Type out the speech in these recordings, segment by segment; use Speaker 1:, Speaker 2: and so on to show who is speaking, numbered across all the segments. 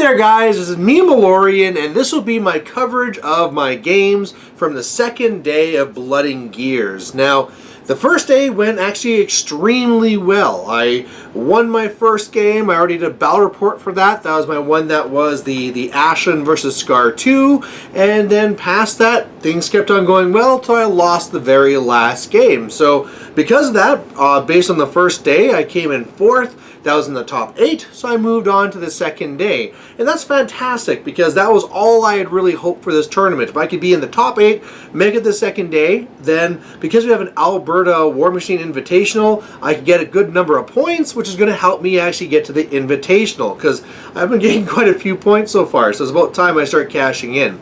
Speaker 1: there guys, this is me Malorian, and this will be my coverage of my games from the second day of Blood and Gears. Now, the first day went actually extremely well. I won my first game. I already did a battle report for that. That was my one that was the Ashen versus Scar 2. And then past that, things kept on going well until I lost the very last game. So because of that, based on the first day, I came in 4th. That was in the top 8, so I moved on to the second day. And that's fantastic because that was all I had really hoped for this tournament. If I could be in the top 8, make it the second day, then because we have an Alberta War Machine Invitational, I could get a good number of points, which is going to help me actually get to the Invitational because I've been getting quite a few points so far, so it's about time I start cashing in.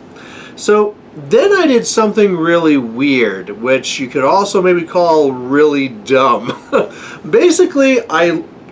Speaker 1: So then I did something really weird, which you could also maybe call really dumb. Basically,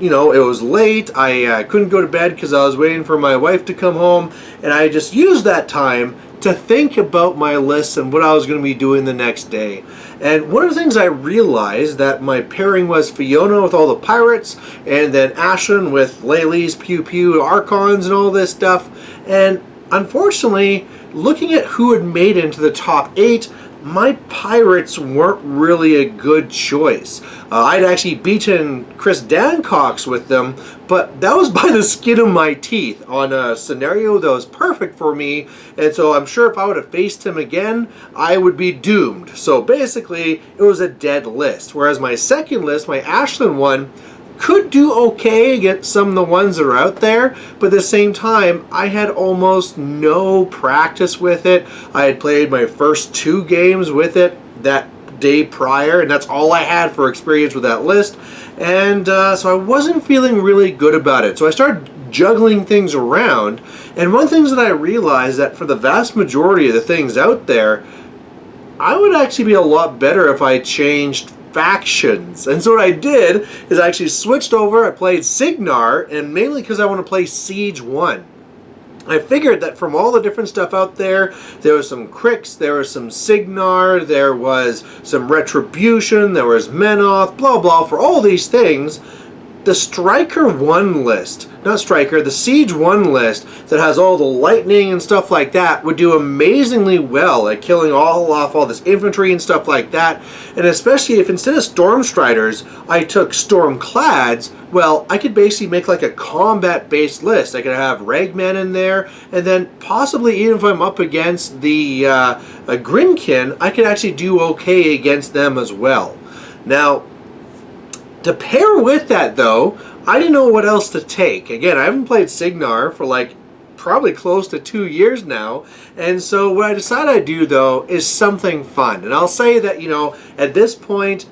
Speaker 1: it was late, I couldn't go to bed because I was waiting for my wife to come home, and I just used that time to think about my list and what I was going to be doing the next day. And one of the things I realized that my pairing was Fiona with all the pirates, and then Ashen with Lely's, Pew Pew, Archons, and all this stuff. And unfortunately, looking at who had made it into the top 8, my pirates weren't really a good choice. I'd actually beaten Chris Dancox with them, but that was by the skin of my teeth on a scenario that was perfect for me, and so I'm sure if I would have faced him again, I would be doomed. So basically, it was a dead list. Whereas my second list, my Ashland one, could do okay against some of the ones that are out there, but at the same time, I had almost no practice with it. I had played my first 2 games with it that day prior, and that's all I had for experience with that list, and so I wasn't feeling really good about it. So I started juggling things around, and one of the things that I realized that for the vast majority of the things out there, I would actually be a lot better if I changed factions. And so what I did is I actually switched over. I played Cygnar, and mainly because I want to play Siege 1. I figured that from all the different stuff out there, there was some Crix, there was some Cygnar, there was some Retribution, there was Menoth, blah blah. For all these things, the Striker 1 list, not Striker, the Siege 1 list that has all the lightning and stuff like that would do amazingly well at killing off all this infantry and stuff like that. And especially if instead of Stormstriders, I took Stormclads, well, I could basically make like a combat-based list. I could have Ragman in there, and then possibly even if I'm up against the Grinkin, I could actually do okay against them as well. Now, to pair with that though, I didn't know what else to take. Again, I haven't played Cygnar for like probably close to 2 years now, and so what I decided I'd do though is something fun. And I'll say that, at this point,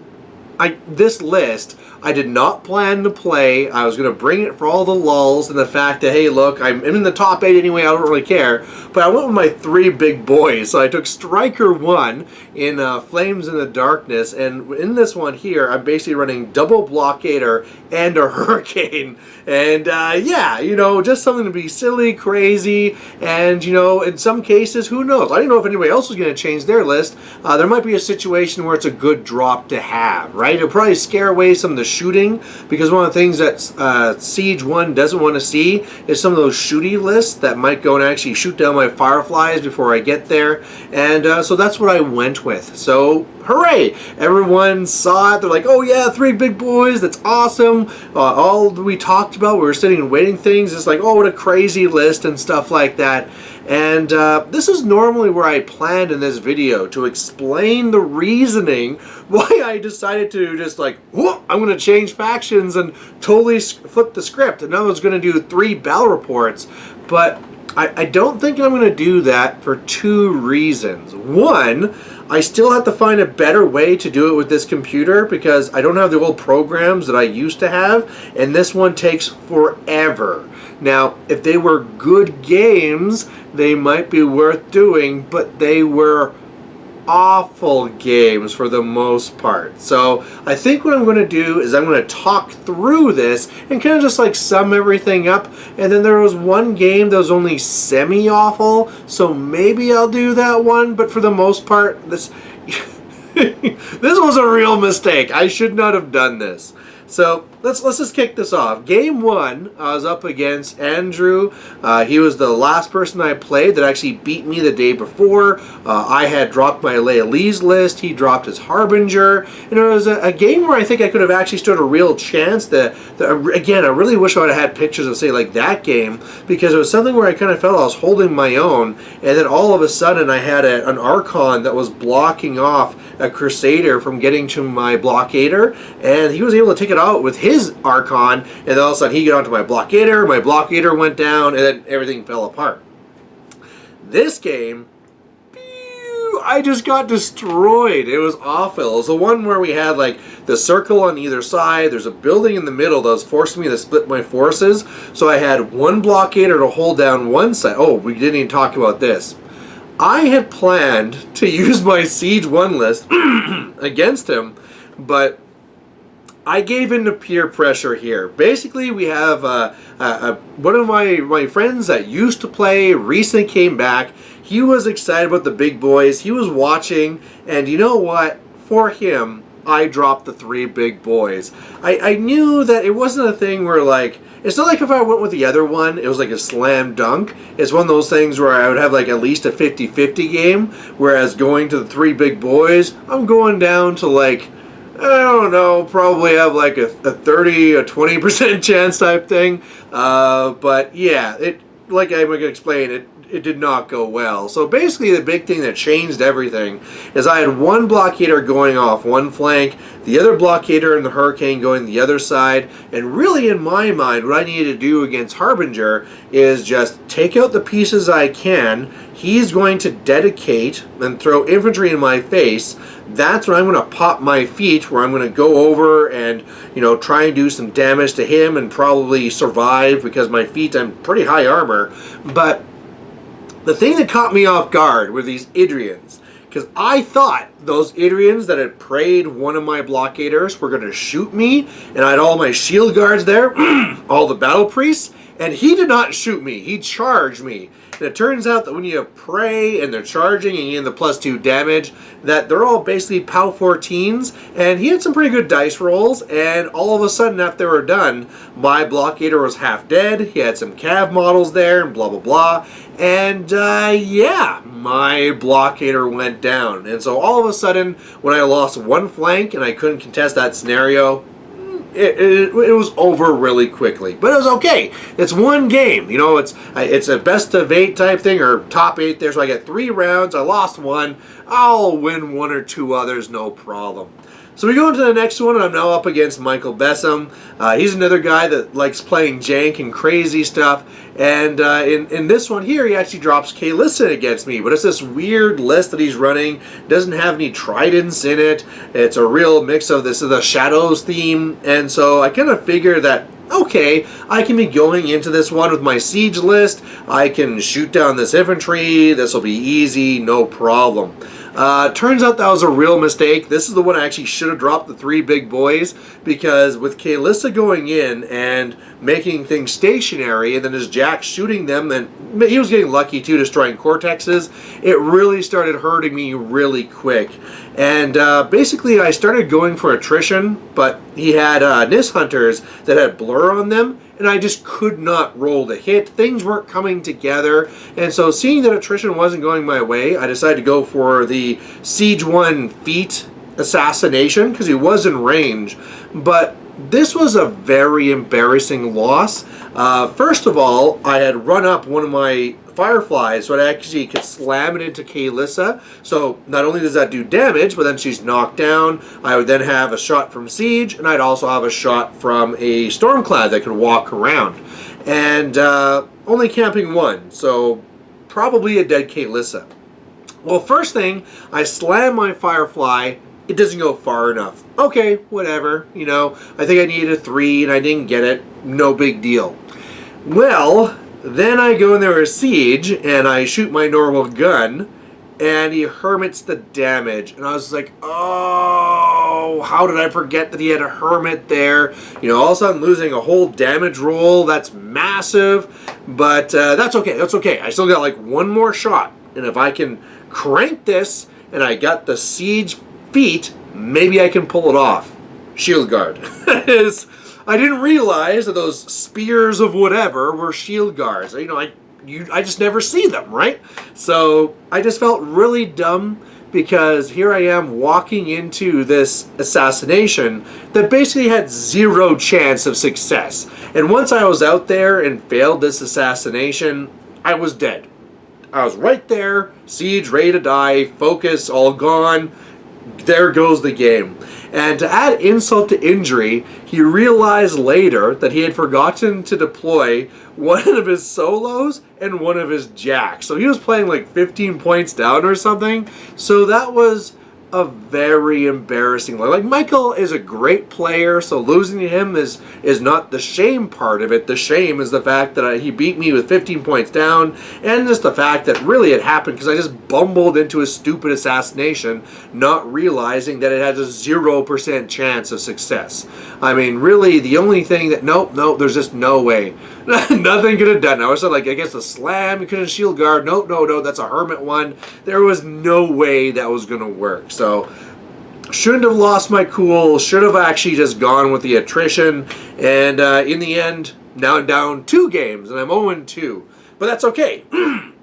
Speaker 1: this list I did not plan to play. I was going to bring it for all the lulls and the fact that, hey, look, I'm in the top 8 anyway, I don't really care. But I went with my 3 big boys. So I took Striker 1 in Flames in the Darkness, and in this one here, I'm basically running double Blockader and a Hurricane. And yeah, just something to be silly, crazy, and in some cases, who knows? I didn't know if anybody else was going to change their list. There might be a situation where it's a good drop to have, right? It'll probably scare away some of the shooting, because one of the things that Siege 1 doesn't want to see is some of those shooty lists that might go and actually shoot down my Fireflies before I get there, and so that's what I went with. So hooray! Everyone saw it. They're like, oh yeah, 3 big boys, that's awesome. All we talked about, we were sitting and waiting things, it's like, oh, what a crazy list and stuff like that. And this is normally where I planned in this video to explain the reasoning why I decided to just like, whoop, I'm going to change factions and totally flip the script. And I was going to do 3 battle reports, but I don't think I'm going to do that for 2 reasons. One, I still have to find a better way to do it with this computer because I don't have the old programs that I used to have, and this one takes forever. Now, if they were good games, they might be worth doing, but they were awful games for the most part. So I think what I'm going to do is I'm going to talk through this and kind of just like sum everything up. And then there was one game that was only semi-awful, so maybe I'll do that one. But for the most part, this this was a real mistake. I should not have done this. So let's just kick this off. Game 1, I was up against Andrew. He was the last person I played that actually beat me the day before. I had dropped my Lealese list. He dropped his Harbinger. And it was a game where I think I could have actually stood a real chance. Again, I really wish I would have had pictures of, say, like that game, because it was something where I kind of felt I was holding my own, and then all of a sudden I had an Archon that was blocking off a Crusader from getting to my Blockader, and he was able to take it out with his Archon, and then all of a sudden he got onto my Blockader went down, and then everything fell apart. This game, I just got destroyed. It was awful. It was the one where we had like the circle on either side. There's a building in the middle that was forcing me to split my forces. So I had one Blockader to hold down one side. Oh, we didn't even talk about this. I had planned to use my Siege 1 list against him, but I gave in to peer pressure here. Basically, we have one of my friends that used to play recently came back. He was excited about the big boys. He was watching, and you know what? For him, I dropped the 3 big boys. I knew that it wasn't a thing where, like, it's not like if I went with the other one, it was like a slam dunk. It's one of those things where I would have like at least a 50-50 game, whereas going to the 3 big boys, I'm going down to like, I don't know, probably have like a 30, a 20% chance type thing. But yeah, like I'm going to explain, it did not go well. So basically the big thing that changed everything is I had one Blockader going off one flank, the other Blockader and the Hurricane going the other side, and really in my mind what I needed to do against Harbinger is just take out the pieces I can. He's going to dedicate and throw infantry in my face. That's when I'm going to pop my feet, where I'm going to go over and, you know, try and do some damage to him and probably survive, because my feet, I'm pretty high armor. But the thing that caught me off guard were these Idrians, because I thought those Idrians that had prayed one of my Blockaders were going to shoot me, and I had all my shield guards there, all the battle priests, and he did not shoot me. He charged me. And it turns out that when you have Prey and they're charging and you get the +2 damage, that they're all basically POW 14s, and he had some pretty good dice rolls, and all of a sudden after they were done, my Blockader was half dead, he had some Cav models there, and blah blah blah, and yeah, my Blockader went down. And so all of a sudden, when I lost one flank and I couldn't contest that scenario, it was over really quickly, but it was okay. It's one game, you know. It's a best of 8 type thing, or top 8 there. So I get 3 rounds. I lost one. I'll win 1 or 2 others, no problem. So we go into the next one, and I'm now up against Michael Bessem. He's another guy that likes playing jank and crazy stuff. And in this one here, he actually drops Kael'thas against me. But it's this weird list that he's running. Doesn't have any tridents in it. It's a real mix of this, the Shadows theme. And so I kind of figure that, okay, I can be going into this one with my siege list. I can shoot down this infantry. This will be easy, no problem. Turns out that was a real mistake. This is the one I actually should have dropped the 3 big boys, because with Kael'thas going in and making things stationary, and then his Jack shooting them, and he was getting lucky too, destroying Cortexes, it really started hurting me really quick. And basically I started going for attrition, but he had Nis Hunters that had blur on them, and I just could not roll the hit. Things weren't coming together, and so seeing that attrition wasn't going my way, I decided to go for the Siege 1 feat assassination, because he was in range. But this was a very embarrassing loss. First of all, I had run up one of my Fireflies, so I actually could slam it into Kael'thas. So not only does that do damage, but then she's knocked down. I would then have a shot from Siege, and I'd also have a shot from a Stormclad that could walk around. And only camping 1, so probably a dead Kael'thas. Well, first thing, I slam my Firefly. It doesn't go far enough. Okay, whatever. You know, I think I needed a 3 and I didn't get it. No big deal. Well, then I go in there with Siege and I shoot my normal gun and he hermits the damage. And I was like, oh, how did I forget that he had a hermit there? You know, all of a sudden losing a whole damage roll. That's massive. But that's okay. That's okay. I still got like 1 more shot. And if I can crank this and I got the Siege feat, maybe I can pull it off. Shield Guard. I didn't realize that those spears of whatever were shield guards. I just never see them, right? So I just felt really dumb because here I am walking into this assassination that basically had zero chance of success. And once I was out there and failed this assassination, I was dead. I was right there, siege, ready to die, focus, all gone. There goes the game. And to add insult to injury, he realized later that he had forgotten to deploy one of his solos and one of his jacks. So he was playing like 15 points down or something. So that was a very embarrassing. Like, Michael is a great player, so losing to him is not the shame part of it. The shame is the fact that he beat me with 15 points down, and just the fact that really it happened because I just bumbled into a stupid assassination, not realizing that it has a 0% chance of success. I mean, really, the only thing that nope, there's just no way. Nothing could have done. I was like, I guess a slam, you couldn't shield guard. No, that's a hermit one. There was no way that was going to work. So, shouldn't have lost my cool. Should have actually just gone with the attrition. And in the end, now I'm down 2 games, and I'm 0-2. But that's okay.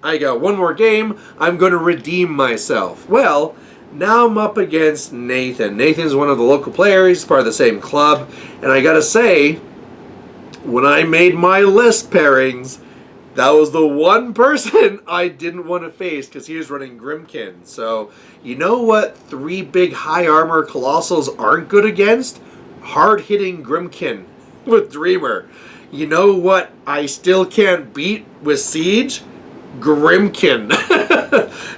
Speaker 1: I got one more game. I'm going to redeem myself. Well, now I'm up against Nathan. Nathan's one of the local players. He's part of the same club. And I got to say, when I made my list pairings, that was the one person I didn't want to face because he was running Grimkin. So, you know what 3 big high armor Colossals aren't good against? Hard-hitting Grimkin with Dreamer. You know what I still can't beat with Siege? Grimkin.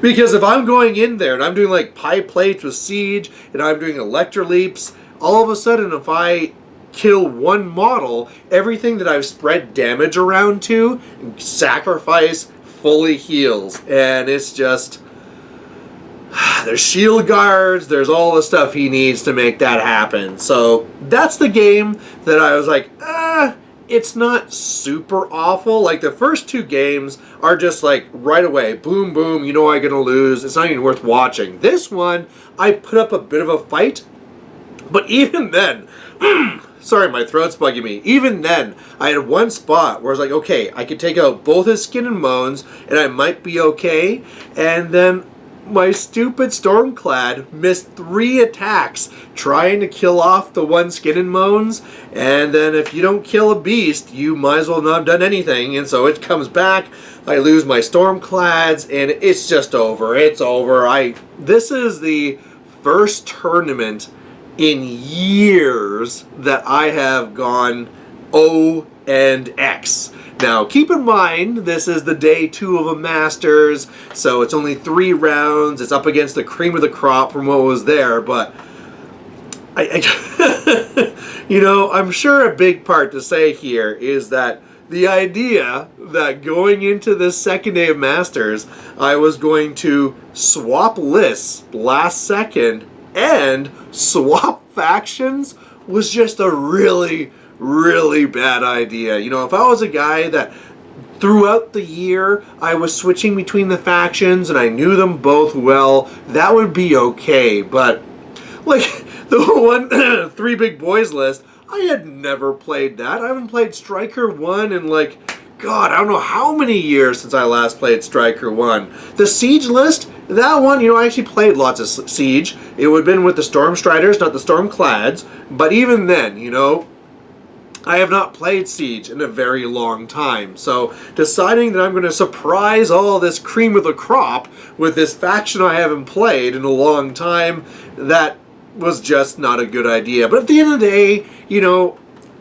Speaker 1: Because if I'm going in there and I'm doing like pie plates with Siege and I'm doing Electro Leaps, all of a sudden if I kill one model, everything that I've spread damage around to, sacrifice, fully heals. And it's just, there's shield guards, there's all the stuff he needs to make that happen. So that's the game that I was like, it's not super awful. Like the first 2 games are just like right away, boom, boom, you know I'm gonna lose. It's not even worth watching. This one, I put up a bit of a fight, but even then, sorry, my throat's bugging me. Even then, I had one spot where I was like, okay, I could take out both his skin and moans, and I might be okay. And then my stupid Stormclad missed 3 attacks trying to kill off the one skin and moans. And then if you don't kill a beast, you might as well not have done anything. And so it comes back. I lose my Stormclads, and it's just over. It's over. This is the first tournament in years that I have gone O and X. Now, keep in mind, this is the day 2 of a Masters, so it's only 3 rounds. It's up against the cream of the crop from what was there, but you know, I'm sure a big part to say here is that the idea that going into this second day of Masters, I was going to swap lists last second and swap factions was just a really, really bad idea. You know, if I was a guy that throughout the year I was switching between the factions and I knew them both well, that would be okay. But like the one 3 big boys list, I had never played that. I haven't played Striker 1 in like, God, I don't know how many years since I last played Striker 1. The Siege list, that one, you know, I actually played lots of Siege. It would have been with the Stormstriders, not the Stormclads. But even then, you know, I have not played Siege in a very long time. So deciding that I'm going to surprise all this cream of the crop with this faction I haven't played in a long time, that was just not a good idea. But at the end of the day, you know,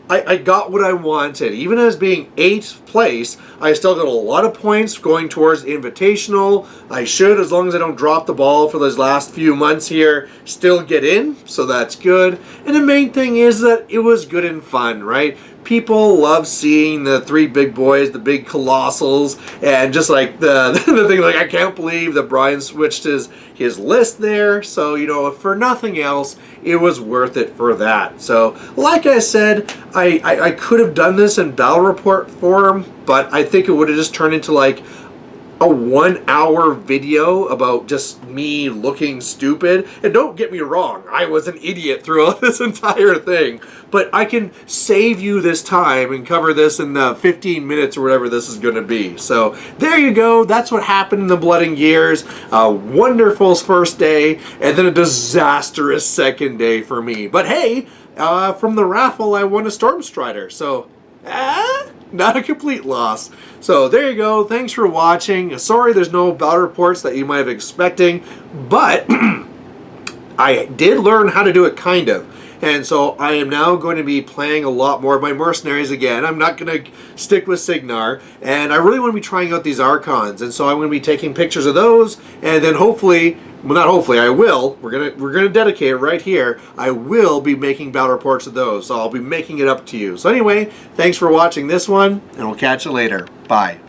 Speaker 1: I got what I wanted. Even as being 8th place, I still got a lot of points going towards Invitational. I should, as long as I don't drop the ball for those last few months here, still get in, so that's good. And the main thing is that it was good and fun, right? People love seeing the 3 big boys, the big Colossals, and just like the thing, like, I can't believe that Brian switched his list there. So, you know, for nothing else, it was worth it for that. So, like I said, I could have done this in Battle Report form, but I think it would have just turned into like a 1 hour video about just me looking stupid. And don't get me wrong, I was an idiot throughout this entire thing. But I can save you this time and cover this in 15 minutes or whatever this is going to be. So there you go. That's what happened in the Blood and Gears. A wonderful first day and then a disastrous second day for me. But hey, from the raffle I won a Stormstrider. So, not a complete loss. So there you go. Thanks for watching. Sorry there's no battle reports that you might have expecting, but I did learn how to do it kind of. And so I am now going to be playing a lot more of my mercenaries again. I'm not going to stick with Cygnar, and I really want to be trying out these Archons. And so I'm going to be taking pictures of those, and then hopefully, well, not hopefully, I will. We're gonna dedicate it right here. I will be making battle reports of those. So I'll be making it up to you. So anyway, thanks for watching this one, and we'll catch you later. Bye.